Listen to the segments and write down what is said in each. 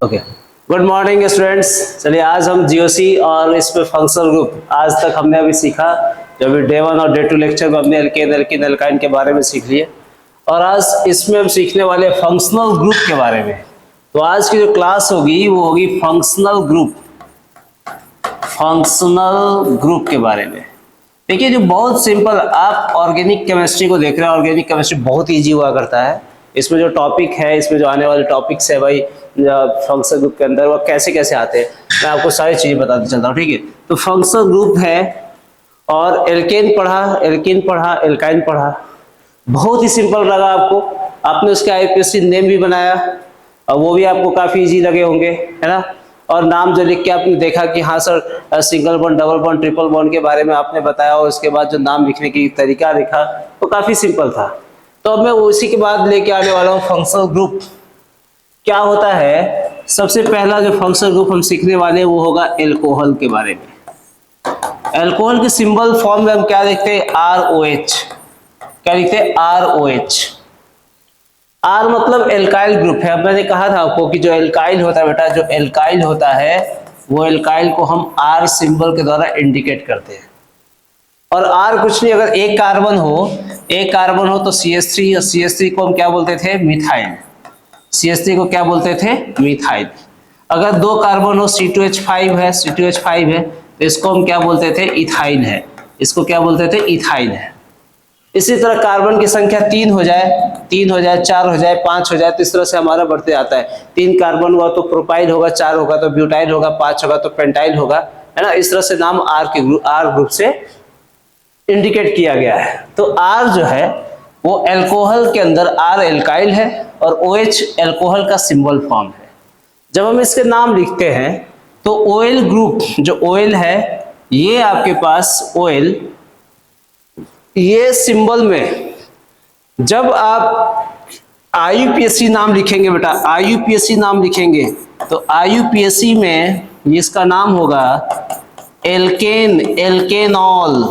Okay, good morning students. चलिए आज हम जीओसी और इसमें फंक्शनल ग्रुप आज तक हमने अभी सीखा। जब डे 1 और डे 2 लेक्चर में हमने एल्केन एल्कीन एल्काइन के बारे में सीख लिए और आज इसमें हम सीखने वाले फंक्शनल ग्रुप के बारे में। तो आज की जो क्लास होगी वो होगी फंक्शनल ग्रुप के बारे में। देखिए जो बहुत सिंपल, आप ऑर्गेनिक केमिस्ट्री को देख रहे हैं। ऑर्गेनिक केमिस्ट्री बहुत ईजी हुआ करता है। इसमें जो टॉपिक है, इसमें जो आने वाले टॉपिक्स है भाई फंक्शनल ग्रुप के अंदर वो कैसे कैसे आते हैं, मैं आपको सारी चीजें बताते चलता हूँ। ठीक है, तो फंक्शनल ग्रुप है और एल्केन पढ़ा, एल्कीन पढ़ा, एल्काइन पढ़ा। बहुत ही सिंपल लगा आपको। आपने उसके आईपीएससी नेम भी बनाया और वो भी आपको काफी इजी लगे होंगे, है ना। और नाम जो लिख के आपने देखा कि हाँ sir single bond, double bond, triple bond के बारे में आपने बताया और उसके बाद जो नाम लिखने की तरीका लिखा वो काफी सिंपल था। तो अब मैं उसी के बाद लेके आने वाला हूँ फंक्शनल ग्रुप। क्या होता है, सबसे पहला जो फंक्शनल ग्रुप हम सीखने वाले हैं वो होगा एल्कोहल के बारे में। एल्कोहल के सिंबल फॉर्म में हम क्या देखते हैं, ROH। क्या लिखते हैं, ROH। आर मतलब एल्काइल ग्रुप है। अब मैंने कहा था आपको कि जो एल्काइल होता है बेटा, जो एल्काइल होता है वो एल्काइल को हम R सिंबल के द्वारा इंडिकेट करते हैं। और R कुछ नहीं, अगर एक कार्बन हो तो CH3, और CH3 को हम क्या बोलते थे, मिथाइल। CH3 को क्या बोलते थे, मिथाइल। अगर दो कार्बन हो, C2H5 है, C2H5 है, तो इसको हम क्या बोलते थे, इथाइल है। इसको क्या बोलते थे, इथाइल है। इसी तरह कार्बन की संख्या 3 हो जाए, 4 हो जाए, 5 हो जाए, तो इस तरह से हमारा बढ़ते आता है। 3 कार्बन हुआ तो प्रोपाइल होगा, 4 होगा तो ब्यूटाइल होगा, 5 होगा तो पेंटाइल होगा, है ना। इस तरह से नाम R ग्रुप से इंडिकेट किया गया है। तो R जो है वो एल्कोहल के अंदर R एल्काइल है और OH एल्कोहल का सिंबल फॉर्म है। जब हम इसके नाम लिखते हैं तो OL ग्रुप, जो OL है ये आपके पास OL, ये सिंबल में जब आप IUPAC नाम लिखेंगे बेटा, IUPAC नाम लिखेंगे तो IUPAC में इसका नाम होगा एल्केन, एल्केनॉल।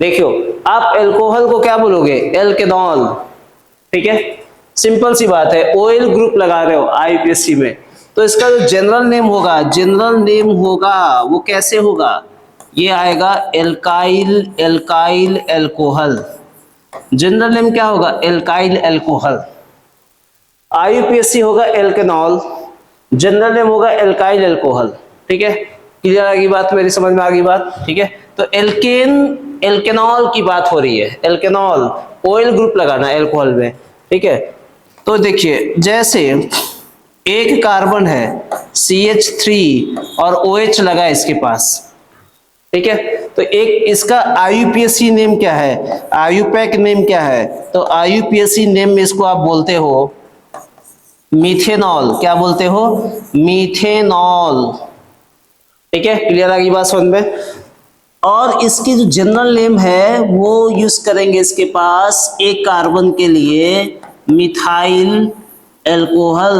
देखियो आप एल्कोहल को क्या बोलोगे, एल्केनॉल। ठीक है, सिंपल सी बात है। OL ग्रुप लगा रहे हो IUPAC में तो इसका जो जनरल नेम होगा वो कैसे होगा, ये आएगा एल्काइल एल्कोहल। जनरल नेम क्या होगा, एल्काइल एल्कोहल। IUPAC होगा एल्केनॉल, जनरल नेम होगा एल्काइल एल्कोहल। ठीक है, क्लियर आ गई बात, मेरी समझ में आ गई बात। ठीक है, तो एल्केनॉल की बात हो रही है। एल्केनॉल OL ग्रुप लगाना एल्कोहल में। ठीक है, तो देखिए जैसे एक कार्बन है CH3 और OH लगा इसके पास। ठीक है, तो एक इसका IUPAC नेम क्या है, IUPAC नेम क्या है, तो IUPAC नेम में इसको आप बोलते हो मीथेनॉल। क्या बोलते हो, मीथेनॉल। ठीक है, क्लियर आ गई बात समझ में। और इसकी जो जनरल नेम है वो यूज करेंगे इसके पास एक कार्बन के लिए मिथाइल एल्कोहल।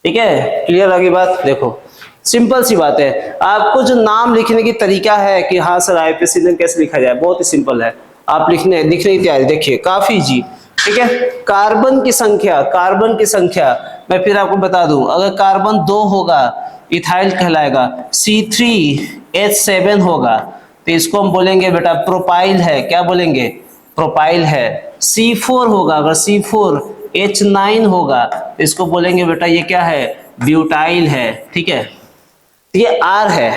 ठीक है, क्लियर आ गई बात। देखो सिंपल सी बात है। आपको जो नाम लिखने की तरीका है कि हाँ सर IUPAC नेम कैसे लिखा जाए, बहुत ही सिंपल है। आप लिखने की तैयारी देखिए, काफी इजी। ठीक है, कार्बन की संख्या मैं फिर आपको बता दूं। अगर कार्बन 2 होगा इथाइल कहलाएगा, C3H7 होगा तो इसको हम बोलेंगे बेटा प्रोपाइल है। क्या बोलेंगे, प्रोपाइल है। C4 होगा, अगर C4H9 होगा तो इसको बोलेंगे बेटा ये क्या है, ब्यूटाइल है। ठीक है, ये R है।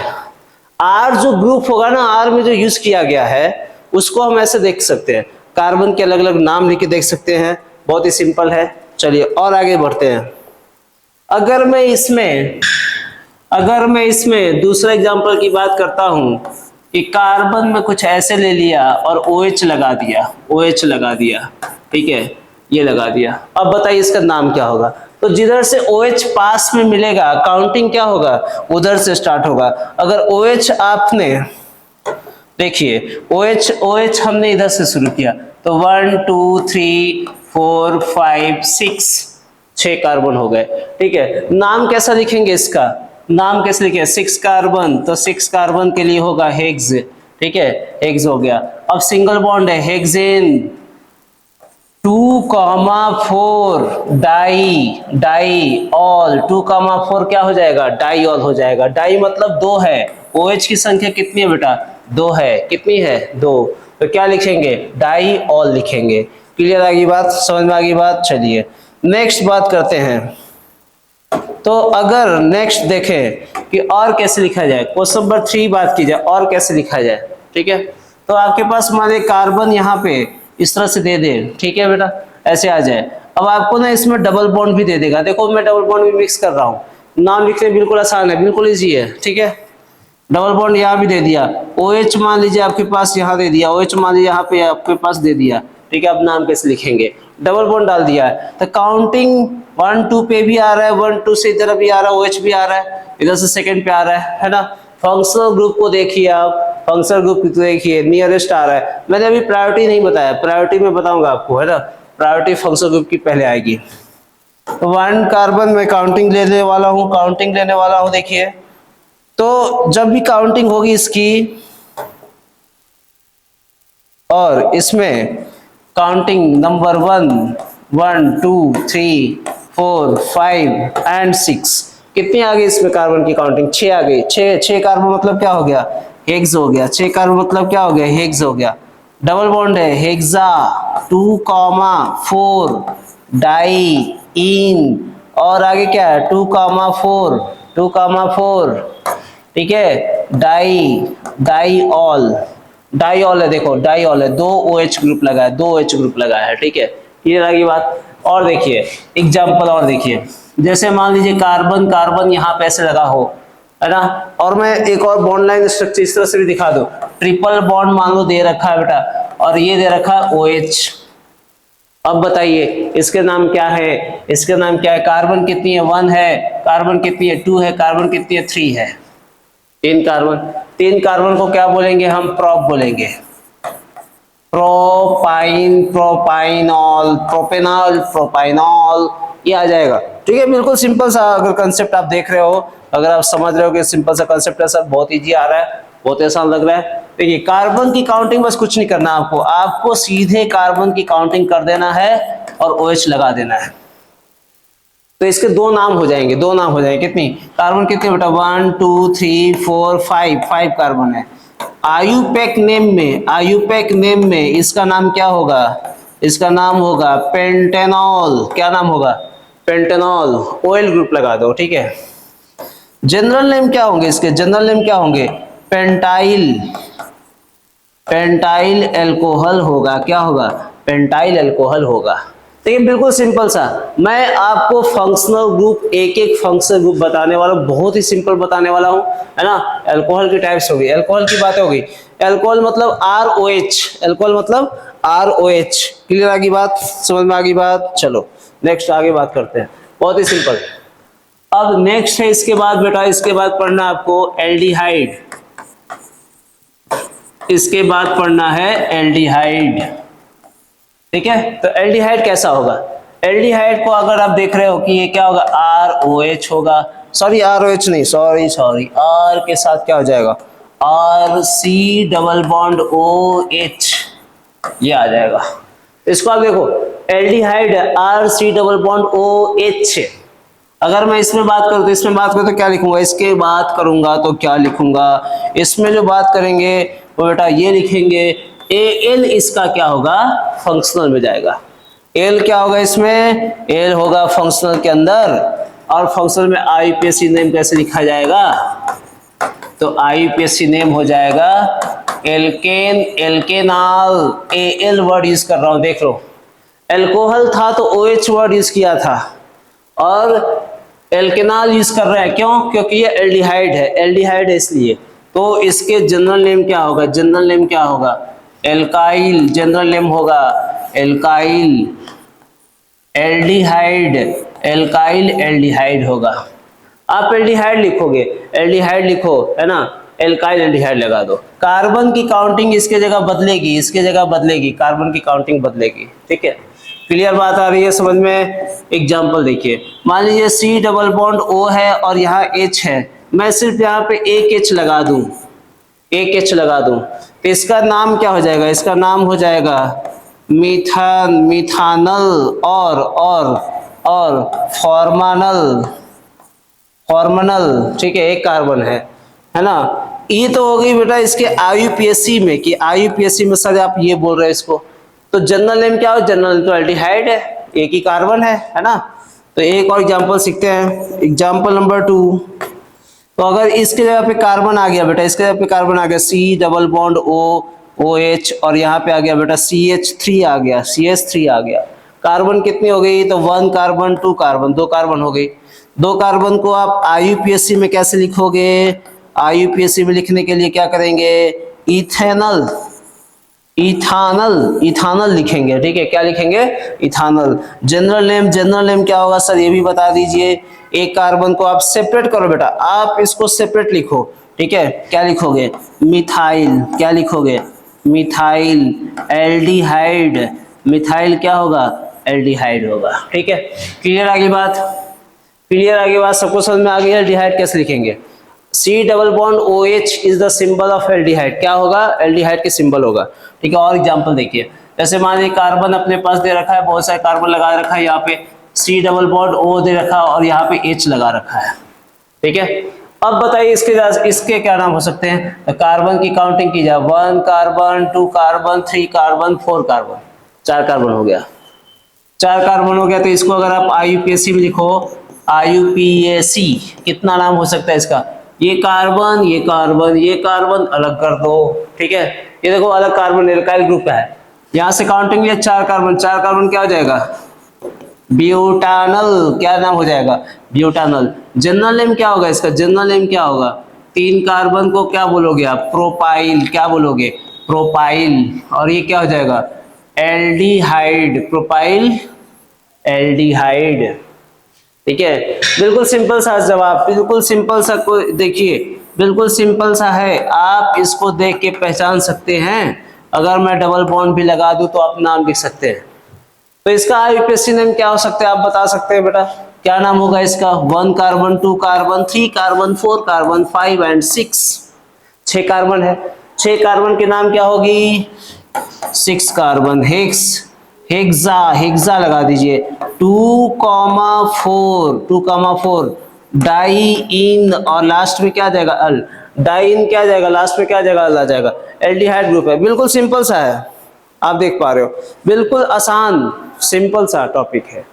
R जो ग्रुप होगा ना, R में जो यूज किया गया है उसको हम ऐसे देख सकते हैं, कार्बन के अलग अलग नाम लिख के देख सकते हैं। बहुत ही सिंपल है। चलिए और आगे बढ़ते हैं। अगर मैं इसमें दूसरा एग्जांपल की बात करता हूं कि कार्बन में कुछ ऐसे ले लिया और OH लगा दिया। ठीक है, ये लगा दिया। अब बताइए इसका नाम क्या होगा। तो जिधर से OH पास में मिलेगा काउंटिंग क्या होगा, उधर से स्टार्ट होगा। अगर OH आपने देखिए OH हमने इधर से शुरू किया तो 1 2 3 4 5 6 कार्बन हो गए। ठीक है, नाम कैसा लिखेंगे इसका, नाम कैसे लिखे, 6 कार्बन, तो 6 कार्बन के लिए होगा हेक्स। ठीक है, हेक्स हो गया। अब सिंगल बॉन्ड है हेक्सेन, 2,4 डाई ऑल, 2,4 क्या हो जाएगा, डाई ऑल हो जाएगा। डाई मतलब दो है, OH की संख्या कितनी है बेटा, दो है, कितनी है, दो, तो क्या लिखेंगे, डाई ऑल लिखेंगे। क्लियर आ गई बात, समझ में आ गई बात। चलिए नेक्स्ट बात करते हैं। तो अगर नेक्स्ट देखें कि और कैसे लिखा जाए, क्वेश्चन नंबर 3 बात की जाए और कैसे लिखा जाए, ठीक है। तो आपके पास मान कार्बन यहाँ पे इस तरह से दे दे, ठीक है बेटा, ऐसे आ जाए। अब आपको ना इसमें डबल बॉन्ड भी दे देगा, देखो मैं डबल बॉन्ड भी मिक्स कर रहा हूँ, नाम लिखने बिल्कुल आसान है, बिल्कुल इजी है, ठीक है। डबल बॉन्ड यहाँ भी दे दिया, OH मान लीजिए आपके पास यहाँ दे दिया, OH मान लीजिए यहाँ पे आपके पास दे दिया, ठीक है। अब नाम कैसे लिखेंगे, डबल बॉन्ड डाल दिया है, तो काउंटिंग 1 2 पे भी आ रहा है, 1 2 से इधर भी आ रहा है, OH भी आ रहा है, इधर से सेकंड पे आ रहा है ना। फंक्शनल ग्रुप को देखिए आप, फंक्शनल ग्रुप को देखिए, नियरेस्ट आ रहा है। मैंने अभी प्रायोरिटी नहीं बताया, प्रायोरिटी में बताऊंगा आपको, है ना। प्रायोरिटी फंक्शनल ग्रुप की पहले आएगी। तो 1 कार्बन में काउंटिंग लेने वाला हूँ, काउंटिंग लेने वाला हूँ, देखिए। तो जब भी काउंटिंग होगी इसकी और इसमें काउंटिंग नंबर 1 1 2 3 4 5 एंड 6, कितनी आ गई इसमें कार्बन की काउंटिंग, 6 आ गई। 6 कार्बन मतलब क्या हो गया, हेक्स हो गया। 6 कार्बन मतलब क्या हो गया, हेक्स हो गया। डबल बॉन्ड है, हेक्सा 2,4 डाई इन, और आगे क्या है 2,4 2,4, ठीक है, डाई ऑल, डाई ऑल है, देखो डाई ऑल है, दो OH ग्रुप लगा है, दो OH ग्रुप लगा है, ठीक है। क्लियर आ गई बात। और देखिए एग्जांपल और देखिए, जैसे मान लीजिए कार्बन कार्बन यहाँ पे ऐसे लगा हो, है ना। और मैं एक और बॉन्ड लाइन स्ट्रक्चर इस तरह से भी दिखा दो, ट्रिपल बॉन्ड मान लो दे रखा है बेटा, और ये दे रखा है OH। अब बताइए इसके नाम क्या है, इसके नाम क्या है, कार्बन कितनी है, 1 है, कार्बन कितनी है, 2 है, कार्बन कितनी है, 3 है, 3 कार्बन। 3 कार्बन को क्या बोलेंगे हम, प्रोप बोलेंगे, प्रोपाइन, प्रोपाइनॉल, प्रोपेनॉल, प्रोपाइनॉल, ये आ जाएगा, ठीक है। बिल्कुल सिंपल सा अगर कंसेप्ट आप देख रहे हो, अगर आप समझ रहे हो कि सिंपल सा कंसेप्ट है सर, बहुत इजी आ रहा है, बहुत आसान लग रहा है। देखिए कार्बन की काउंटिंग बस कुछ नहीं करना आपको, आपको सीधे कार्बन की काउंटिंग कर देना है और OH लगा देना है। तो इसके दो नाम हो जाएंगे, दो नाम हो जाएंगे। कितनी कार्बन, कितने बेटा, 1 2 3 4 5 कार्बन है। आयुपैक नेम में इसका नाम क्या होगा, इसका नाम होगा पेंटेनॉल। क्या नाम होगा, पेंटेनॉल, ऑयल ग्रुप लगा दो, ठीक है। जनरल नेम क्या होंगे इसके, जनरल नेम क्या होंगे, पेंटाइल एल्कोहल होगा। क्या होगा, पेंटाइल एल्कोहल होगा। तो ये बिल्कुल सिंपल सा, मैं आपको फंक्शनल ग्रुप, एक एक फंक्शनल ग्रुप बताने वाला हूँ, बहुत ही सिंपल बताने वाला हूँ, है ना। अल्कोहल की टाइप्स होगी, अल्कोहल की बातें होगी। अल्कोहल मतलब ROH, अल्कोहल मतलब ROH। क्लियर आ गई बात, समझ में आ गई बात। चलो नेक्स्ट आगे बात करते हैं, बहुत ही सिंपल। अब नेक्स्ट है इसके बाद बेटा, इसके बाद पढ़ना आपको एल्डिहाइड, इसके बाद पढ़ना है एल्डिहाइड, ठीक है। तो एल्डिहाइड कैसा होगा, एल्डिहाइड को अगर आप देख रहे हो कि ये क्या होगा, ROH होगा, सॉरी ROH नहीं, सॉरी R के साथ क्या हो जाएगा, RC डबल बॉन्ड OH, ये आ जाएगा। इसको आप देखो, aldehyde RC double bond OH। अगर मैं इसमें बात करूँ तो इसमें बात करूँ तो क्या लिखूंगा, इसके बात करूंगा तो क्या लिखूंगा, इसमें जो बात करेंगे वो बेटा ये लिखेंगे Al, इसका क्या होगा, फंक्शनल में जाएगा। Al क्या होगा इसमें, Al होगा फंक्शनल के अंदर, और फंक्शनल में IUPAC नेम कैसे लिखा जाएगा, तो IUPAC नेम हो जाएगा एल्केन, एल्केनाल, Al वर्ड यूज कर रहा हूं, देख लो। एल्कोहल था तो OH वर्ड यूज किया था, और एल्केनाल यूज कर रहे हैं, क्यों, क्योंकि ये एल्डिहाइड है, एल्डिहाइड है इसलिए। तो इसके जनरल नेम क्या होगा, जनरल नेम क्या होगा, एल्काइल, जनरल नेम होगा एल्काइल एल्डिहाइड, एल्काइल एल्डिहाइड होगा। आप एल्डिहाइड लिखोगे, एल्डिहाइड लिखो, है ना, एल्काइल एल्डिहाइड लगा दो। कार्बन की काउंटिंग इसके जगह बदलेगी, इसके जगह बदलेगी, कार्बन की काउंटिंग बदलेगी, ठीक है। क्लियर बात आ रही है समझ में। एग्जांपल देखिए, मान लीजिए C डबल बॉन्ड O है और यहाँ H है, मैं सिर्फ यहाँ पे एक H लगा दूं, एक H लगा दूं, तो इसका नाम क्या हो जाएगा, इसका नाम हो जाएगा मीथान, मिथानल और फॉर्मानल, फॉर्मनल, ठीक है, एक कार्बन है ना। ये तो हो गई बेटा इसके आईयूपीएसी में, कि आईयूपीएसी में सर आप ये बोल रहे हैं इसको। तो जनरल नेम क्या हो, जनरल नेम तो एल्डिहाइड है, एक ही कार्बन है ना। तो एक और एग्जांपल सीखते हैं, एग्जांपल नंबर 2। तो अगर इसके जगह पे कार्बन आ गया बेटा, इसके जगह पे कार्बन आ गया C double bond O OH, और यहाँ पे आ गया बेटा CH3 आ गया, CH3 आ गया। कार्बन कितनी हो गई, तो 1 कार्बन 2 कार्बन, 2 कार्बन हो गई। 2 कार्बन को आप आईयूपीएसी में कैसे लिखोगे, आईयूपीएसी में लिखने के लिए क्या करेंगे, इथेनल, इथानल, इथानल लिखेंगे, ठीक है, क्या लिखेंगे, इथानल। जनरल नेम क्या होगा सर, ये भी बता दीजिए। एक कार्बन को आप सेपरेट करो बेटा, आप इसको सेपरेट लिखो, ठीक है, क्या लिखोगे, मिथाइल, क्या लिखोगे, मिथाइल एल्डिहाइड, मिथाइल क्या होगा, एल्डिहाइड होगा, ठीक है। क्लियर आगे बात, क्लियर आगे बात, सबको समझ में आ गई। एल्डिहाइड कैसे लिखेंगे, C double bond OH is the symbol of aldehyde, क्या होगा, एल्डिहाइड के सिंबल होगा, ठीक है। और एग्जांपल देखिए, जैसे मान लीजिए कार्बन अपने पास दे रखा है, बहुत सारे कार्बन लगा रखा है, यहाँ पे C डबल बॉन्ड O दे रखा है और यहाँ पे H लगा रखा है, ठीक है। अब बताइए इसके क्या नाम हो सकते हैं, तो कार्बन की काउंटिंग की जाए, 1 carbon 2 carbon 3 carbon 4 carbon, 4 carbon हो गया, 4 कार्बन हो गया। तो इसको अगर आप आईयूपीएसी में लिखो, आईयूपीएसी, कितना नाम हो सकता है इसका, ये कार्बन ये कार्बन ये कार्बन अलग कर दो, ठीक है। ये देखो अलग कार्बन एल्काइल ग्रुप का है, यहां से काउंटिंग लिया 4 कार्बन, 4 कार्बन क्या हो जाएगा, ब्यूटानल, क्या नाम हो जाएगा, ब्यूटानल। जनरल नेम क्या होगा इसका, जनरल नेम क्या होगा, 3 कार्बन को क्या बोलोगे आप, प्रोपाइल, क्या बोलोगे, प्रोपाइल, और ये क्या हो जाएगा, एल्डिहाइड, प्रोपाइल एल्डिहाइड, ठीक है। बिल्कुल सिंपल सा जवाब, बिल्कुल सिंपल सा, को देखिए बिल्कुल सिंपल सा है, आप इसको देख के पहचान सकते हैं। अगर मैं डबल बॉन्ड भी लगा दूं तो आप नाम लिख सकते हैं। तो इसका आईयूपीएसी नेम क्या हो सकता है, आप बता सकते हैं बेटा, क्या नाम होगा इसका, 1 carbon 2 carbon 3 carbon 4 carbon 5 and 6, 6 carbon है, 6 कार्बन के नाम क्या होगी, 6 कार्बन हेक्स, हेक्सा, हेक्सा लगा दीजिए, 2,4 डाई इन, और लास्ट में क्या जाएगा, अल, डाई इन क्या जाएगा, लास्ट में क्या जाएगा, अल आ जाएगा। एल्डिहाइड ग्रुप है, बिल्कुल सिंपल सा है, आप देख पा रहे हो, बिल्कुल आसान सिंपल सा टॉपिक है।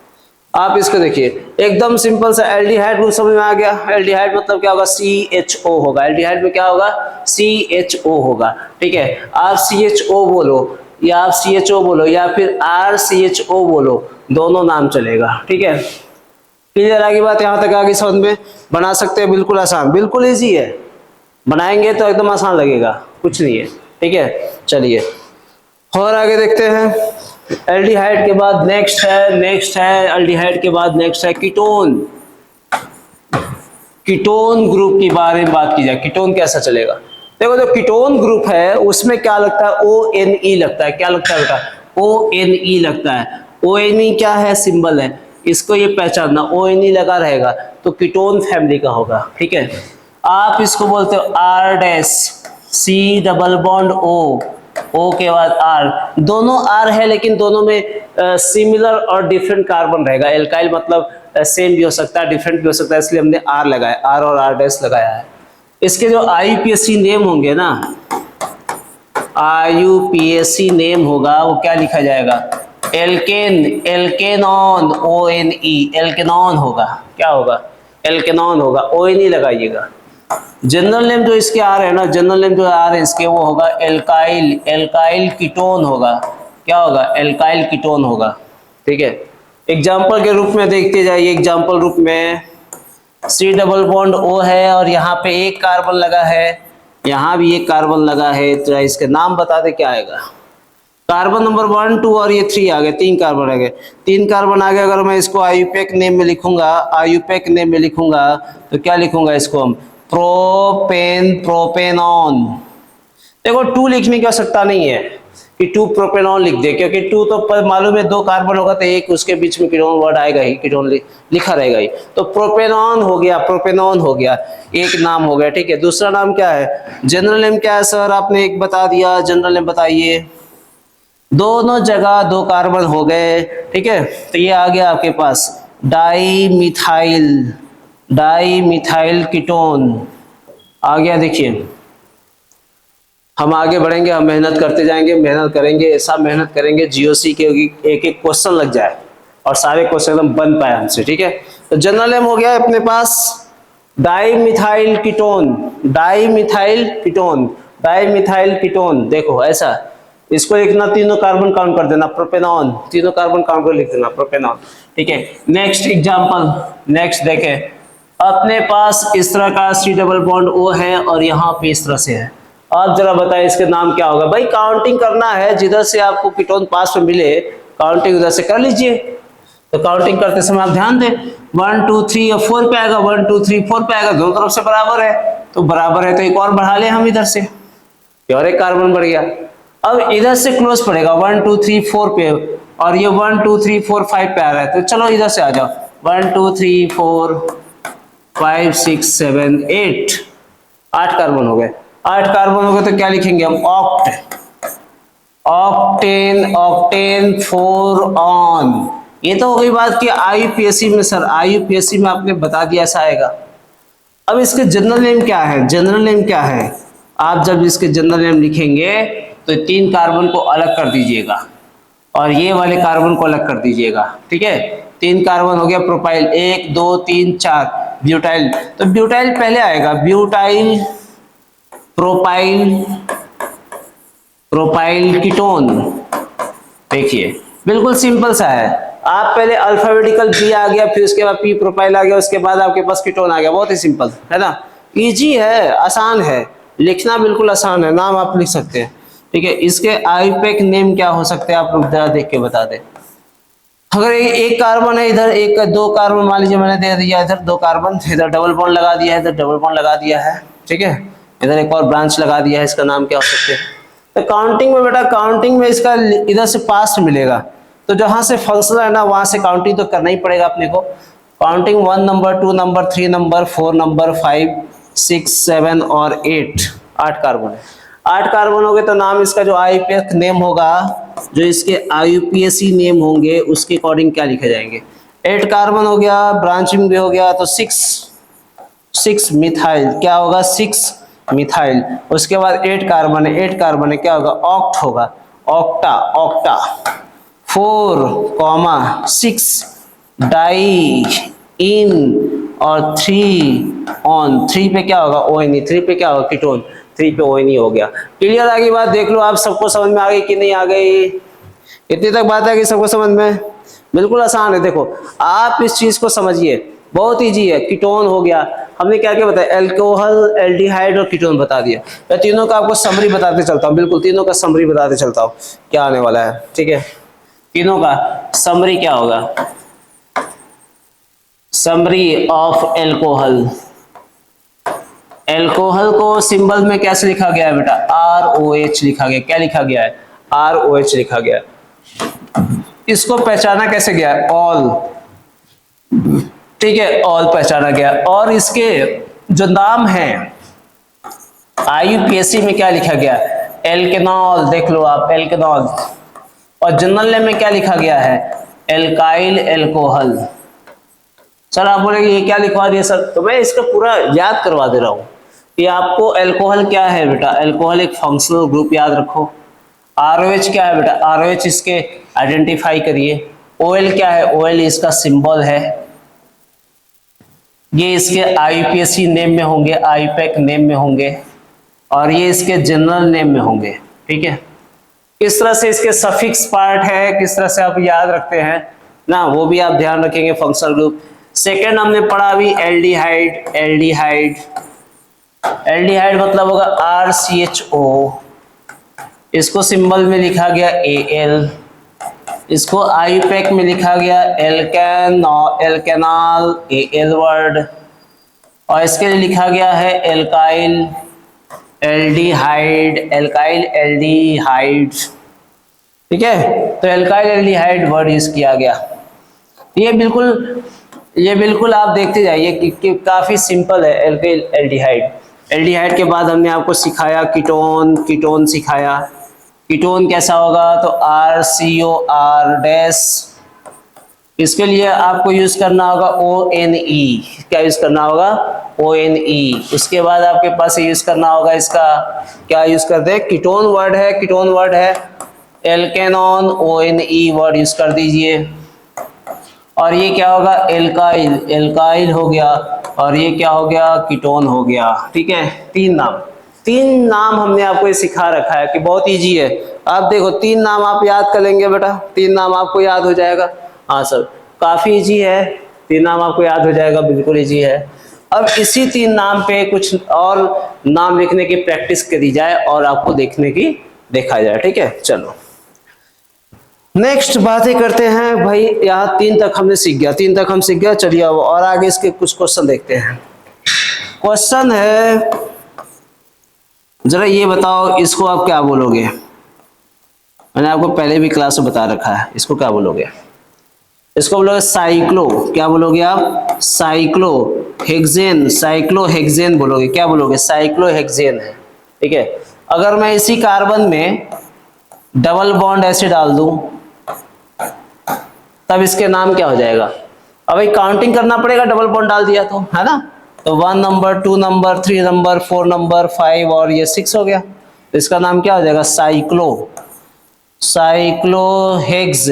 आप इसको देखिए, एकदम सिंपल सा, एल्डिहाइड ग्रुप समझ में आ गया। एल्डिहाइड मतलब क्या होगा, CHO होगा, एल्डिहाइड में क्या होगा, CHO होगा, ठीक है। आप CHO बोलो या आप CHO बोलो या फिर RCHO बोलो, दोनों नाम चलेगा, ठीक है। क्लियर आगे बात, यहाँ तक आगे समझ में बना सकते हैं, बिल्कुल आसान, बिल्कुल इजी है, बनाएंगे तो एकदम आसान लगेगा, कुछ नहीं है, ठीक है। चलिए और आगे देखते हैं। एल्डिहाइड के बाद नेक्स्ट है एल्डिहाइड के बाद नेक्स्ट है कीटोन। कीटोन ग्रुप के बारे में बात की जाए, कीटोन कैसा चलेगा। देखो जो कीटोन ग्रुप है उसमें क्या लगता है, ONE लगता है, क्या लगता है बेटा, ONE लगता है। ONE क्या है, सिंबल है, इसको ये पहचानना, ONE लगा रहेगा तो कीटोन फैमिली का होगा, ठीक है। आप इसको बोलते हो R dash, C double bond O के बाद R, दोनों R है लेकिन दोनों में सिमिलर और डिफरेंट कार्बन रहेगा। एल्काइल मतलब सेम भी हो सकता है, डिफरेंट भी हो सकता है, इसलिए हमने R लगाया, R और R डैश लगाया है। इसके जो आईयूपीएसी नेम होंगे ना, आईयूपीएसी नेम होगा वो क्या लिखा जाएगा, एल्केन, एल्केनॉन, ONE, एल्केनॉन होगा, क्या होगा, एल्केनॉन होगा, ONE लगाइएगा। जनरल नेम जो इसके आ रहे हैं ना, जनरल नेम जो आ रहे हैं इसके, वो होगा एल्काइल, एल्काइल कीटोन होगा, क्या होगा, एल्काइल कीटोन होगा, ठीक है। एग्जाम्पल के रूप में देखते जाइए, एग्जाम्पल रूप में C डबल बॉन्ड O है और यहाँ पे एक कार्बन लगा है, यहाँ भी एक कार्बन लगा है, तो इसके नाम बता दे क्या आएगा। कार्बन नंबर 1 2 और ये 3 आ गए, 3 कार्बन आ गए, 3 कार्बन आ गए। अगर मैं इसको आईयूपैक नेम में लिखूंगा, आईयूपैक नेम में लिखूंगा तो क्या लिखूंगा इसको हम, प्रोपेन, प्रोपेनॉन। देखो 2 लिखने की आवश्यकता नहीं है कि 2 प्रोपेनॉन लिख दे, क्योंकि 2 तो मालूम है 2 कार्बन होगा तो एक उसके बीच में कीटोन वर्ड आएगा ही, कीटोन लिखा रहेगा ही, तो प्रोपेनॉन हो गया, प्रोपेनॉन हो गया, एक नाम हो गया, ठीक है। दूसरा नाम क्या है, जनरल नेम क्या है सर, आपने एक बता दिया, जनरल नेम बताइए। दोनों जगह दो कार्बन हो गए, ठीक है। तो ये आ गया आपके पास डाई मिथाइल कीटोन आ गया। देखिए हम आगे बढ़ेंगे, हम मेहनत करते जाएंगे, मेहनत करेंगे, ऐसा मेहनत करेंगे जीओसी के एक एक क्वेश्चन लग जाए और सारे क्वेश्चन एकदम बन पाए हमसे, ठीक है। तो जनरल नेम हो गया अपने पास डाईमिथाइल कीटोन। देखो ऐसा, इसको लिखना, तीनों कार्बन काउंट कर देना, प्रोपेनॉन, तीनों कार्बन काउंट कर लिख देना, प्रोपेनॉन, ठीक है। नेक्स्ट एग्जांपल, नेक्स्ट देखें, अपने पास इस तरह का C डबल बॉन्ड O है और यहाँ पे इस तरह से है। आप जरा बताएं इसके नाम क्या होगा। भाई काउंटिंग करना है, जिधर से आपको कीटोन पास में मिले काउंटिंग उधर से कर लीजिए। तो काउंटिंग करते समय आप ध्यान दें, 1 2 3 और 4 पे आएगा, 1 2 3 4 पे आएगा, दोनों तरफ से बराबर है, तो बराबर है तो एक और बढ़ा लें हम इधर से, और एक कार्बन बढ़ गया। अब इधर से क्लोज पड़ेगा 1 2 3 4 पे, और ये 1 2 3 4 5 पे आ रहा है, तो चलो इधर से आ जाओ, 1 2 3 4 5 6 7 8, 8 कार्बन हो गए। 8 कार्बन हो गए तो क्या लिखेंगे हम, ऑक्टेन 4 ऑन। ये तो हो गई बात कि आईयूपीएससी में, सर आईयूपीएससी में आपने बता दिया ऐसा आएगा। अब इसके जनरल नेम क्या है, जनरल नेम क्या है, आप जब इसके जनरल नेम लिखेंगे तो 3 कार्बन को अलग कर दीजिएगा और ये वाले कार्बन को अलग कर दीजिएगा, ठीक है। 3 कार्बन हो गया प्रोपाइल, 1 2 3 4, ब्यूटाइल, तो ब्यूटाइल पहले आएगा, ब्यूटाइल प्रोपाइल कीटोन। देखिए बिल्कुल सिंपल सा है, आप पहले अल्फाबेटिकल बी आ गया, फिर उसके बाद पी प्रोपाइल आ गया, उसके बाद आपके पास कीटोन आ गया, बहुत ही सिंपल है ना, इजी है, आसान है, लिखना बिल्कुल आसान है, नाम आप लिख सकते हैं, ठीक है। इसके आईयूपैक नेम क्या हो सकते हैं आप लोग जरा देख के बता दें। अगर एक कार्बन है इधर, एक 2 कार्बन मान लीजिए मैंने दे दिया, इधर 2 कार्बन, इधर डबल बॉन्ड लगा दिया है, इधर डबल बॉन्ड लगा दिया है, ठीक है, इधर एक और ब्रांच लगा दिया है, इसका नाम क्या हो सकते हैं। तो काउंटिंग में बेटा, काउंटिंग में इसका इधर से पास मिलेगा, तो जहां से फंक्शनल है ना वहां से काउंटिंग तो करना ही पड़ेगा अपने को। Counting 1 number 2 number 3 number 4 number 5 6 7 और 8, 8 कार्बन है। 8 कार्बन हो गए तो नाम इसका जो आईयूपीएस नेम होगा, जो इसके आईयूपीएसी नेम होंगे उसके अकॉर्डिंग क्या लिखे जाएंगे। 8 कार्बन हो गया, ब्रांचिंग भी हो गया, तो 6 मिथाइल क्या होगा, 6 मिथाइल। उसके बाद 8 कार्बन है, 8 कार्बन है, क्या होगा, ऑक्ट होगा, ऑक्टा 4 6 डाई इन और 3 ऑन, 3 पे क्या होगा, ONE, 3 पे क्या होगा, कीटोन, 3 पे ONE हो गया। क्लियर आ गई बात, देख लो आप सबको समझ में आ गई कि नहीं आ गई, इतनी तक बात है कि सबको समझ में, बिल्कुल आसान है। देखो आप इस चीज को समझिए, बहुत इजी है। कीटोन हो गया, हमने क्या क्या बताया, एल्कोहल, एल्डिहाइड और कीटोन बता दिया। मैं तीनों का आपको समरी बताते चलता हूँ, बिल्कुल तीनों का समरी बताते चलता हूँ क्या आने वाला है, ठीक है। तीनों का समरी क्या होगा, समरी ऑफ एल्कोहल। एल्कोहल को सिंबल में कैसे लिखा गया है बेटा, ROH लिखा गया, क्या लिखा गया है, ROH लिखा गया। इसको पहचाना कैसे गया, ऑल, ठीक है, ऑल पहचाना गया। और इसके जो नाम है आईयूपीएससी में क्या लिखा गया, एल्केनॉल, देख लो आप, एल्केनॉल। और जनरल नेम में क्या लिखा गया है, एल्काइल एल्कोहल। सर आप बोलेंगे ये क्या लिखवा दिया सर, तो मैं इसका पूरा याद करवा दे रहा हूँ कि आपको एल्कोहल क्या है बेटा, एल्कोहल एक फंक्शनल ग्रुप, याद रखो। ROH क्या है बेटा, ROH इसके आइडेंटिफाई करिए। OL क्या है, OL इसका सिंबल है। ये इसके आईयूपीएससी नेम में होंगे, आईयूपैक नेम में होंगे, और ये इसके जनरल नेम में होंगे, ठीक है। किस तरह से इसके सफिक्स पार्ट है, किस तरह से आप याद रखते हैं ना, वो भी आप ध्यान रखेंगे, फंक्शनल ग्रुप। सेकेंड हमने पढ़ा अभी एल्डिहाइड, एल्डिहाइड मतलब होगा RCHO, इसको सिंबल में लिखा गया AL, इसको आईयूपैक में लिखा गया एल्केनॉल AL वर्ड, और इसके लिए लिखा गया है एल्काइल एल्डिहाइड, ठीक है। तो एल्काइल एल्डिहाइड वर्ड यूज किया गया। ये बिल्कुल आप देखते जाइए कि काफी सिंपल है। एल्काइल एल्डिहाइड के बाद हमने आपको सिखाया कीटोन सिखाया, कीटोन कैसा होगा, तो RCOR डैश। इसके लिए आपको यूज करना होगा ONE। क्या यूज करना होगा, ONE। उसके बाद आपके पास यूज करना होगा इसका, क्या यूज करते हैं, कीटोन वर्ड है, कीटोन वर्ड है एल्केनॉन, ONE वर्ड यूज कर दीजिए। और ये क्या होगा, एल्काइल, एल्काइल हो गया। और ये क्या हो गया, कीटोन हो गया। ठीक है, तीन नाम हमने आपको ये सिखा रखा है कि बहुत इजी है। आप देखो 3 नाम आप याद कर लेंगे बेटा, 3 नाम आपको याद हो जाएगा। हाँ सर, काफी इजी है, 3 नाम आपको याद हो जाएगा, बिल्कुल इजी है। अब इसी 3 नाम पे कुछ और नाम लिखने की प्रैक्टिस करी जाए और आपको देखा जाए। ठीक है, चलो नेक्स्ट बातें करते हैं भाई। यहाँ 3 तक हमने सीख गया, 3 तक हम सीख गया। चलिए अब और आगे इसके कुछ क्वेश्चन देखते हैं। क्वेश्चन है, जरा ये बताओ इसको आप क्या बोलोगे। मैंने आपको पहले भी क्लास में बता रखा है, इसको क्या बोलोगे, इसको बोलोगे साइक्लो, क्या बोलोगे आप, साइक्लोहेक्सेन, साइक्लोहेक्सेन बोलोगे। क्या बोलोगे, साइक्लोहेक्सेन है। ठीक है, अगर मैं इसी कार्बन में डबल बॉन्ड ऐसे डाल दूं तब इसके नाम क्या हो जाएगा। अब भाई काउंटिंग करना पड़ेगा, डबल बॉन्ड डाल दिया तो, है ना। तो 1 नंबर, 2 नंबर, 3 नंबर, 4 नंबर, 5 और ये 6 हो गया। तो इसका नाम क्या हो जाएगा, साइक्लोहेक्स।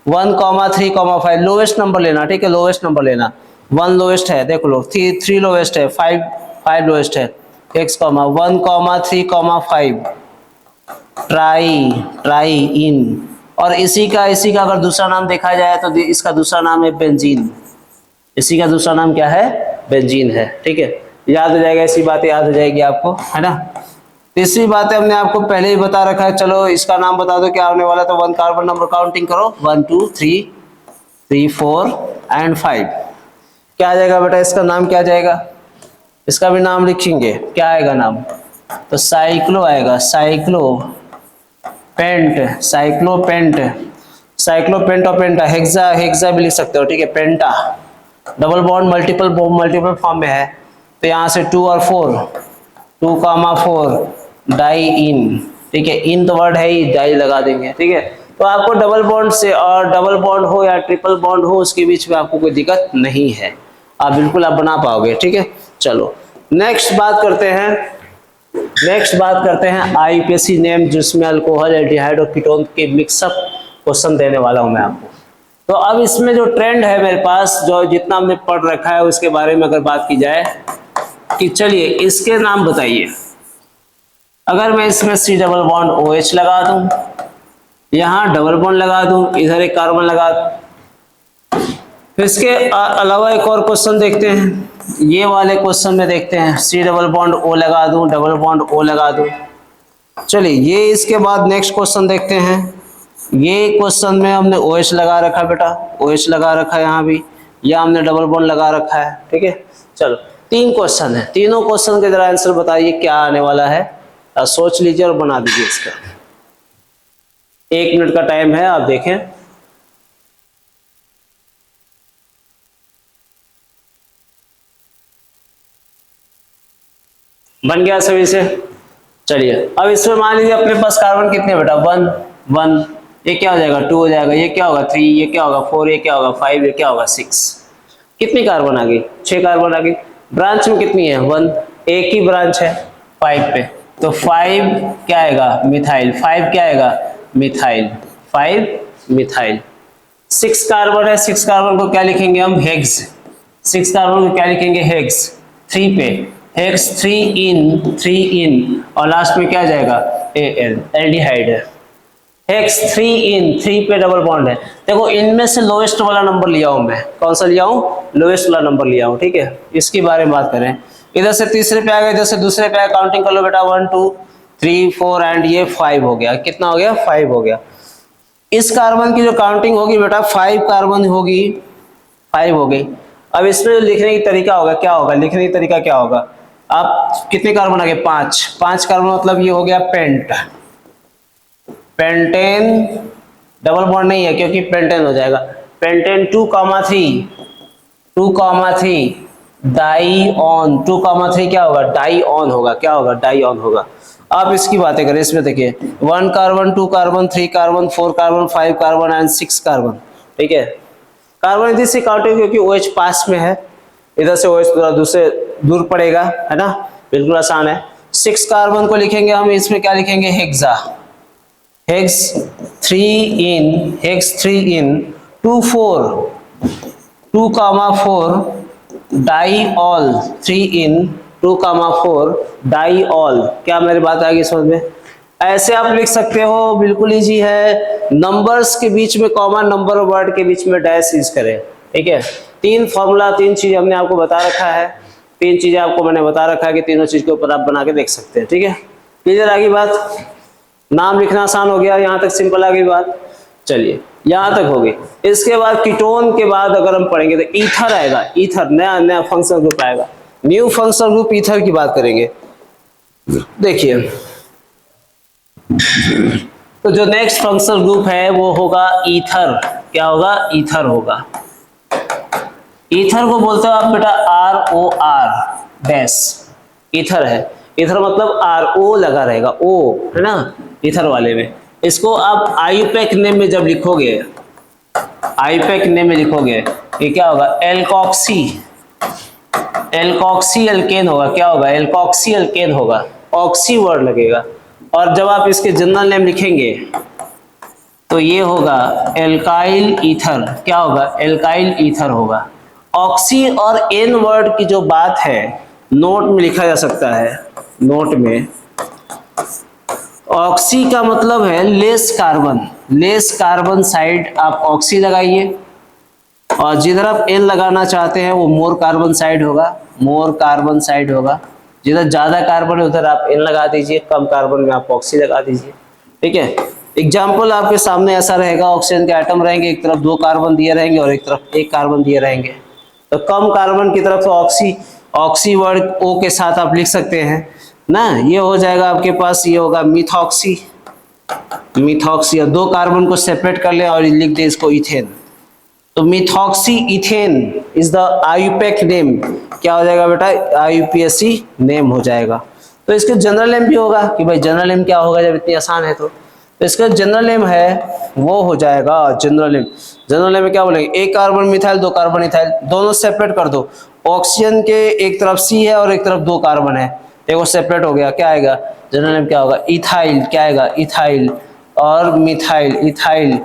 1,3,5 लोवेस्ट नंबर लेना। ठीक है, लोवेस्ट नंबर लेना। 1 लोवेस्ट है, देख लो, 3 लोवेस्ट है, 5 लोवेस्ट है। x 1,3,5 try in. और इसी का अगर दूसरा नाम देखा जाए तो इसका दूसरा नाम है बेंजीन। इसी का दूसरा नाम क्या है, बेंजीन है। ठीक है, याद हो जाएगा, ऐसी बातें याद हो जाएगी आपको, है ना। तीसरी बात है, हमने आपको पहले ही बता रखा है। चलो इसका नाम बता दो क्या होने वाला। तो 1 कार्बन नंबर काउंटिंग करो, 1 2 3 4 एंड 5। क्या आ जाएगा बेटा, इसका नाम क्या जाएगा, इसका भी नाम लिखेंगे, क्या आएगा नाम, तो साइक्लो आएगा, साइक्लोपेंट और पेंटा, हेक्सा भी लिख सकते हो। ठीक है, पेंटा डबल बॉन्ड मल्टीपल फॉर्म में है। तो यहाँ से 2 और 4, 2,4 डाई इन। ठीक है, इन तो वर्ड है ही, डाई लगा देंगे। ठीक है, तो आपको डबल बॉन्ड से, और डबल बॉन्ड हो या ट्रिपल बॉन्ड हो, उसके बीच में आपको कोई दिक्कत नहीं है, आप बिल्कुल आप बना पाओगे। ठीक है, चलो नेक्स्ट बात करते हैं आईयूपीएसी नेम, जिसमें अल्कोहल, एल्डिहाइड और कीटोन के मिक्सअप क्वेश्चन देने वाला हूं मैं आपको। तो अब इसमें जो ट्रेंड है मेरे पास, जो जितना हमने पढ़ रखा है उसके बारे में अगर बात की जाए कि चलिए इसके नाम बताइए। अगर मैं इसमें C डबल बॉन्ड OH लगा दूं, यहाँ डबल बॉन्ड लगा दूं, इधर एक कार्बन लगा दूं। फिर इसके अलावा एक और क्वेश्चन देखते हैं, ये वाले क्वेश्चन में देखते हैं, C डबल बॉन्ड O लगा दूं, डबल बॉन्ड O लगा दूं। चलिए ये इसके बाद नेक्स्ट क्वेश्चन देखते हैं। ये क्वेश्चन में हमने OH लगा रखा बेटा, OH लगा रखा है यहाँ भी, या हमने डबल बॉन्ड लगा रखा है। ठीक है, चलो 3 क्वेश्चन है, तीनों क्वेश्चन के जरा आंसर बताइए क्या आने वाला है। सोच लीजिए और बना दीजिए इसका। 1 मिनट का टाइम है, आप देखें। बन गया सभी से। चलिए अब इसमें मान लीजिए अपने पास कार्बन कितने बेटा, 1 ये क्या हो जाएगा, 2 हो जाएगा, ये क्या होगा 3, ये क्या होगा 4, ये क्या होगा 5, ये क्या होगा 6। कितनी कार्बन आ गई, 6 कार्बन आ गई। ब्रांच में कितनी है, 1, एक ही ब्रांच है 5 पे, तो 5 क्या आएगा, मिथाइल। 5 क्या आएगा, मिथाइल, 5 मिथाइल। 6 कार्बन है, 6 कार्बन को क्या लिखेंगे हम, हेक्स। 6 कार्बन को क्या लिखेंगे, हेक्स। 3 पे हेक्स, 3 इन और लास्ट में क्या आ जाएगा, Al, एल्डिहाइड है। हेक्स 3 पे डबल बॉन्ड है। देखो इनमें से लोएस्ट वाला नंबर लिया हूं मैं, कौन सा लिया हूं, लोएस्ट वाला नंबर लिया हूं। ठीक है, इसके बारे में बात करें। इधर से तीसरे पे आ गए, इधर से दूसरे पे आ, काउंटिंग कर लो बेटा, 1 2 3 4 एंड ये 5 हो गया। कितना हो गया, 5 हो गया। इस कार्बन की जो काउंटिंग होगी बेटा, 5 कार्बन होगी, 5 हो गई। अब इसमें लिखने की तरीका होगा, क्या होगा, लिखने की तरीका क्या होगा, आप कितने कार्बन आ गए, 5 कार्बन, मतलब ये हो गया पेंटेन। डबल बॉन्ड नहीं है क्योंकि पेंटेन हो जाएगा, पेंटेन 2,3 डाई ऑन, 2,3 क्या होगा, डाई ऑन होगा, क्या होगा, डाई ऑन होगा। आप इसकी बातें करें, इसमें देखिए 1 carbon, 2 carbon, 3 carbon, 4 carbon, 5 carbon and 6 carbon, ठीक है। कार्बन इधर से काउंटिंग क्योंकि OH पास में है, इधर से OH थोड़ा दूसरे दूर पड़ेगा, है ना, बिल्कुल आसान है। 6 कार्बन को लिखेंगे हम, इसमें क्या लिखेंगे, हेक्सा, हेक्स 3 इन 2 4 2,4 डाई ऑल, 3 इन 2,4 डाई ऑल। क्या मेरी बात आ गई समझ में? ऐसे आप लिख सकते हो, बिल्कुल इजी है। नंबर्स के बीच में कॉमा, नंबर और वर्ड के बीच में डैश यूज करें, ठीक है। 3 फॉर्मूला, 3 चीज हमने आपको बता रखा है, 3 चीजें आपको मैंने बता रखा है कि तीनों चीज के ऊपर आप बना के देख सकते हैं, ठीक है। क्लियर आ गई बात? नाम लिखना आसान हो गया, यहां तक सिंपल आ गई बात। चलिए यहां तक होगी। इसके बाद कीटोन के बाद अगर हम पढ़ेंगे तो ईथर आएगा, ईथर नया फंक्शनल ग्रुप आएगा, न्यू फंक्शनल ग्रुप ईथर की बात करेंगे। देखिए तो जो नेक्स्ट फंक्शनल ग्रुप है वो होगा ईथर। क्या होगा, ईथर होगा। ईथर को बोलते हो आप बेटा ROR डैश, ईथर है। ईथर मतलब RO लगा रहेगा, O है ना ईथर वाले में। इसको आप आईयूपैक नेम में जब लिखोगे, आईयूपैक नेम में लिखोगे, ये क्या होगा, एल्कोक्सी, एल्कोक्सी एल्केन होगा। क्या होगा, एल्कोक्सी एल्केन होगा, ऑक्सी वर्ड लगेगा। और जब आप इसके जनरल नेम लिखेंगे तो ये होगा एल्काइल ईथर। क्या होगा, एल्काइल ईथर होगा। ऑक्सी और एन वर्ड की जो बात है नोट में लिखा जा सकता है। नोट में ऑक्सी का मतलब है less carbon, less carbon side आप ऑक्सी लगाइए, और जिधर आप एन लगाना चाहते हैं वो मोर कार्बन साइड होगा, मोर कार्बन साइड होगा। जिधर ज्यादा कार्बन है उधर आप एन लगा दीजिए, कम कार्बन में आप ऑक्सी लगा दीजिए, ठीक है। एग्जाम्पल आपके सामने ऐसा रहेगा, ऑक्सीजन के एटम रहेंगे, एक तरफ 2 कार्बन दिए रहेंगे और एक तरफ 1 कार्बन दिए रहेंगे। तो कम कार्बन की तरफ तो ऑक्सी, ऑक्सी वर्ड O के साथ आप लिख सकते हैं ना, ये हो जाएगा आपके पास, ये होगा मिथॉक्सी, मिथॉक्सी। और 2 कार्बन को सेपरेट कर ले और लिख दे इसको इथेन। तो methoxy ethane is the IUPAC name. क्या हो जाएगा बेटा, IUPAC नेम हो जाएगा। तो इसके जनरल नेम भी होगा कि भाई जनरल नेम क्या होगा जब इतनी आसान है। तो इसका जनरल नेम है वो हो जाएगा जनरल नेम। जनरल नेम में क्या बोलेंगे, 1 कार्बन मिथाइल, 2 कार्बन इथाइल, दोनों सेपरेट कर दो। ऑक्सीजन के एक तरफ C है और एक तरफ 2 कार्बन है, देखो सेपरेट हो गया। क्या आएगा, जनरल नेम क्या होगा, इथाइल। क्या आएगा, इथाइल, और मिथाइल, इथाइल,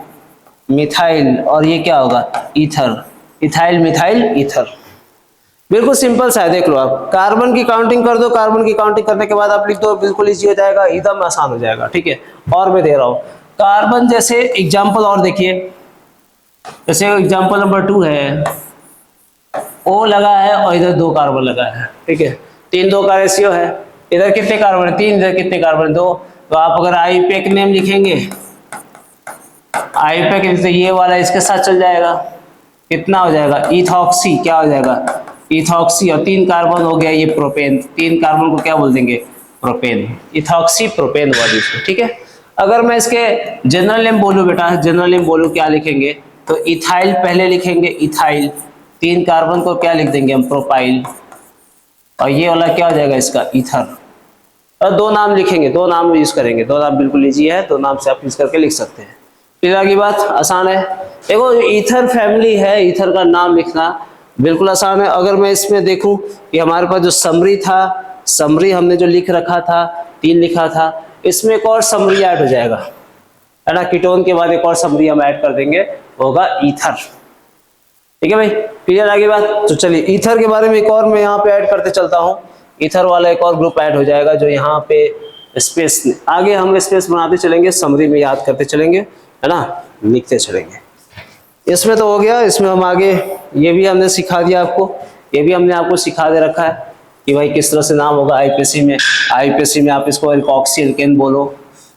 मिथाइल, और ये क्या होगा, ईथर, इथाइल, मिथाइल, ईथर। बिल्कुल सिंपल सा है, देख लो आप। कार्बन की काउंटिंग कर दो, कार्बन की काउंटिंग करने के बाद आप लिख दो, बिल्कुल इजी हो जाएगा, एकदम आसान हो जाएगा, ठीक है। और मैं दे रहा हूं कार्बन जैसे एग्जांपल, और देखिए जैसे एग्जांपल नंबर 2 है, O लगा है और इधर 2 कार्बन लगा है, ठीक है। 3-2 का रेशियो है। इधर कितने कार्बन है, 3, इधर कितने कार्बन है, 2। तो आप अगर आईयूपैक नेम लिखेंगे, आईयूपैक तो ये वाला इसके साथ चल जाएगा, कितना हो जाएगा, इथॉक्सी। क्या हो जाएगा, इथॉक्सी, और 3 कार्बन हो गया ये प्रोपेन। 3 कार्बन को क्या बोल देंगे, प्रोपेन, इथॉक्सी प्रोपेन वर्ड इसको, ठीक है। अगर मैं इसके जनरल नेम बोलूं बेटा, जनरल नेम बोलूं क्या लिखेंगे, तो इथाइल पहले लिखेंगे, इथाइल। 3 कार्बन को क्या लिख देंगे हम, प्रोपाइल, और ये वाला क्या हो जाएगा इसका, ईथर। और 2 नाम लिखेंगे, 2 नाम यूज करेंगे, 2 नाम बिल्कुल इजी है, 2 नाम से आप यूज करके लिख सकते हैं। फिर आगे बात आसान है। देखो ईथर फैमिली है, ईथर का नाम लिखना बिल्कुल आसान है। अगर मैं इसमें देखूं कि हमारे पास जो समरी था, समरी हमने जो लिख रखा था 3 लिखा था, इसमें एक और समरी ऐड हो जाएगा, है ना। कीटोन के बाद एक और समरी हम ऐड कर देंगे, होगा ईथर, ठीक है भाई। क्लियर आगे बात। तो चलिए ईथर के बारे में एक और मैं यहाँ पे ऐड करते चलता हूँ। ईथर वाला एक और ग्रुप ऐड हो जाएगा जो यहाँ पे स्पेस, आगे हम स्पेस बनाते चलेंगे, समरी में याद करते चलेंगे, है ना, लिखते चलेंगे। इसमें तो हो गया, इसमें हम आगे ये भी हमने सिखा दिया आपको, ये भी हमने आपको सिखा दे रखा है कि भाई किस तरह से नाम होगा आईयूपीएसी में। आईयूपीएसी में आप इसको एल्कोक्सी एल्केन बोलो,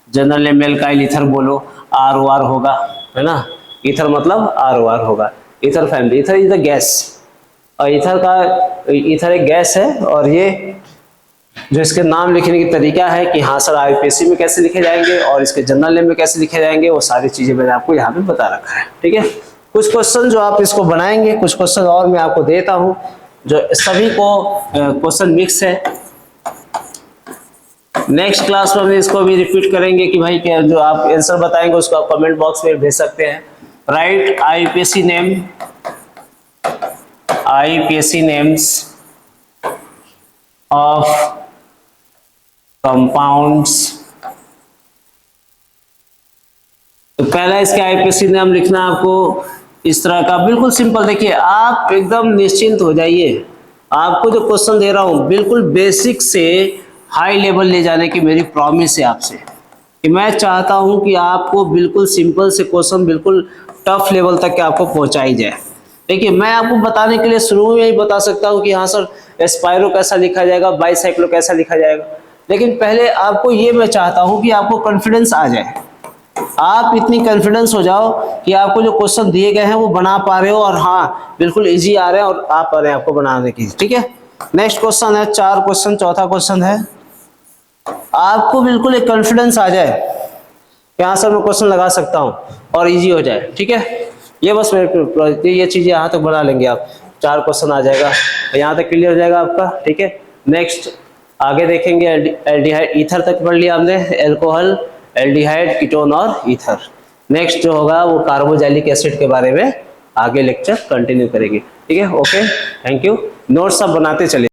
जनरल नेम एल्काइल ईथर बोलो, ROR होगा, है ना। ईथर मतलब ROR होगा। Ether family, ether is the gas, और ईथर एक गैस है। और ये जो इसके नाम लिखने की तरीका है कि हाँ सर आईयूपीएसी में कैसे लिखे जाएंगे और इसके जनरल नेम में कैसे लिखे जाएंगे, वो सारी चीजें मैंने आपको यहाँ पे बता रखा है, ठीक है। कुछ क्वेश्चन जो आप इसको बनाएंगे, कुछ क्वेश्चन और मैं आपको देता हूँ, जो सभी को क्वेश्चन मिक्स है। नेक्स्ट क्लास में हम इसको भी रिपीट करेंगे कि भाई क्या जो आप आंसर बताएंगे उसको आप कमेंट बॉक्स में भेज सकते हैं। Right IPSC names of compounds. तो पहला इसके आईपीएससी नेम लिखना आपको इस तरह का, बिल्कुल सिंपल। देखिए आप एकदम निश्चिंत हो जाइए, आपको जो क्वेश्चन दे रहा हूं बिल्कुल बेसिक से हाई लेवल ले जाने की मेरी प्रॉमिस है आपसे, कि मैं चाहता हूं कि आपको बिल्कुल सिंपल से क्वेश्चन बिल्कुल टफ लेवल तक के आपको पहुंचाई जाए। देखिए मैं आपको बताने के लिए शुरू में ही बता सकता हूं कि हाँ सर एस्पायरो कैसा लिखा जाएगा, बाईसाइक्लो कैसा लिखा जाएगा, लेकिन पहले आपको ये मैं चाहता हूं कि आपको कॉन्फिडेंस आ जाए, आप इतनी कॉन्फिडेंस हो जाओ कि आपको जो क्वेश्चन दिए गए हैं वो बना पा रहे हो, और हाँ बिल्कुल इजी आ रहे हैं और आप आ रहे हैं आपको बनाने की। ठीक है, नेक्स्ट क्वेश्चन है 4 क्वेश्चन, चौथा क्वेश्चन है आपको बिल्कुल एक कॉन्फिडेंस आ जाए कि हाँ सर मैं क्वेश्चन लगा सकता हूँ और इजी हो जाए। ठीक है, ये बस मेरे ये चीजें यहाँ तक बना लेंगे आप, 4 क्वेश्चन आ जाएगा, यहाँ तक क्लियर हो जाएगा आपका। ठीक है, नेक्स्ट आगे देखेंगे एल्डिहाइड ईथर तक पढ़ लिया हमने, एल्कोहल, एल्डिहाइड, कीटोन और ईथर। नेक्स्ट जो होगा वो कार्बोक्सिलिक एसिड के बारे में आगे लेक्चर कंटिन्यू करेंगे। ठीक है, ओके, थैंक यू। नोट्स सब बनाते चले।